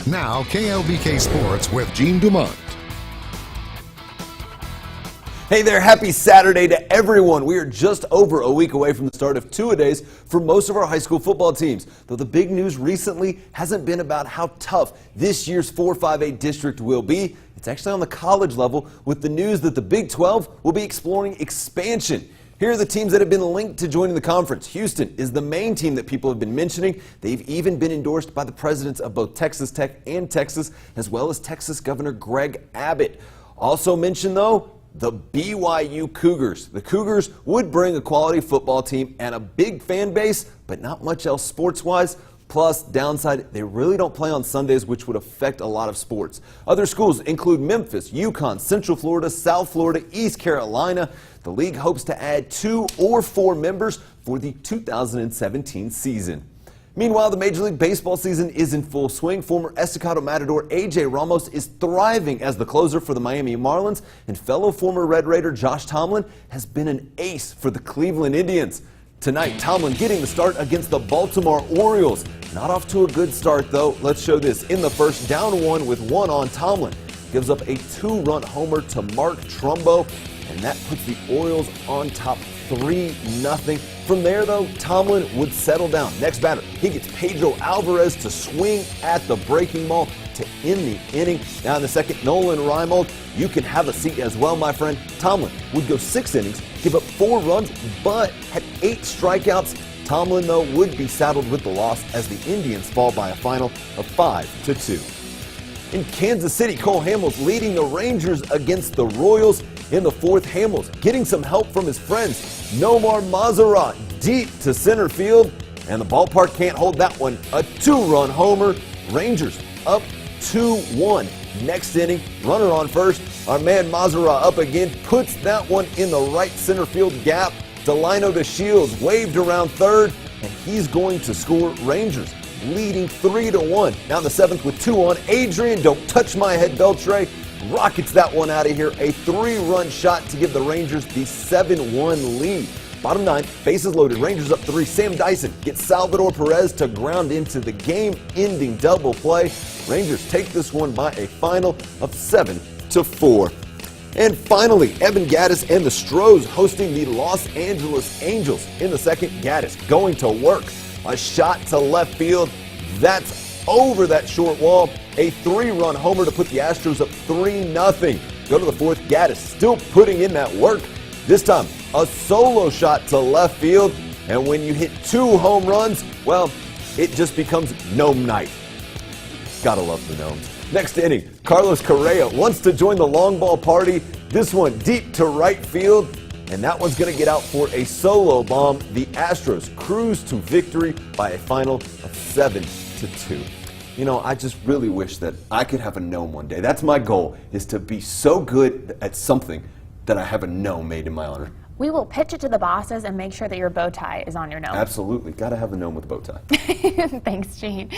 Now, KLBK Sports with Gene Dumont. Hey there, happy Saturday to everyone. We are just over a week away from the start of two-a-days for most of our high school football teams. Though the big news recently hasn't been about how tough this year's 4-5A district will be. It's actually on the college level with the news that the Big 12 will be exploring expansion. Here are the teams that have been linked to joining the conference. Houston is the main team that people have been mentioning. They've even been endorsed by the presidents of both Texas Tech and Texas, as well as Texas Governor Greg Abbott. Also mentioned, though, the BYU Cougars. The Cougars would bring a quality football team and a big fan base, but not much else sports-wise. Plus, downside, they really don't play on Sundays, which would affect a lot of sports. Other schools include Memphis, UConn, Central Florida, South Florida, East Carolina. The league hopes to add 2 or 4 members for the 2017 season. Meanwhile, the Major League Baseball season is in full swing. Former Estacado Matador A.J. Ramos is thriving as the closer for the Miami Marlins, and fellow former Red Raider Josh Tomlin has been an ace for the Cleveland Indians. Tonight, Tomlin getting the start against the Baltimore Orioles. Not off to a good start, though. Let's show this. In the first, down 1 with 1 on. Tomlin gives up a 2-run homer to Mark Trumbo, and that puts the Orioles on top 3-0. From there, though, Tomlin would settle down. Next batter, he gets Pedro Alvarez to swing at the breaking ball to end the inning. Now in the second, Nolan Reimold, you can have a seat as well, my friend. Tomlin would go 6 innings, give up 4 runs, but had 8 strikeouts. Tomlin, though, would be saddled with the loss as the Indians fall by a final of 5-2. In Kansas City, Cole Hamels leading the Rangers against the Royals. In the fourth, Hamels getting some help from his friends. Nomar Mazara deep to center field, and the ballpark can't hold that one. A 2-run homer. Rangers up 2-1. Next inning, runner on first. Our man Mazara up again, puts that one in the right center field gap. Delino DeShields waved around third, and he's going to score. Rangers leading 3-1. Now in the 7th with 2 on, Adrian, don't touch my head, Beltre, rockets that one out of here. A 3-run shot to give the Rangers the 7-1 lead. Bottom 9, bases loaded, Rangers up 3. Sam Dyson gets Salvador Perez to ground into the game-ending double play. Rangers take this one by a final of 7-4. And finally, Evan Gaddis and the Stros hosting the Los Angeles Angels. In the second, Gaddis going to work. A shot to left field. That's over that short wall. A 3-run homer to put the Astros up 3-0. Go to the fourth, Gaddis still putting in that work. This time, a solo shot to left field. And when you hit 2 home runs, well, it just becomes gnome night. Gotta love the gnomes. Next inning, Carlos Correa wants to join the long ball party. This one deep to right field, and that one's going to get out for a solo bomb. The Astros cruise to victory by a final of 7-2. You know, I just really wish that I could have a gnome one day. That's my goal, is to be so good at something that I have a gnome made in my honor. We will pitch it to the bosses and make sure that your bow tie is on your gnome. Absolutely. Got to have a gnome with a bow tie. Thanks, Gene.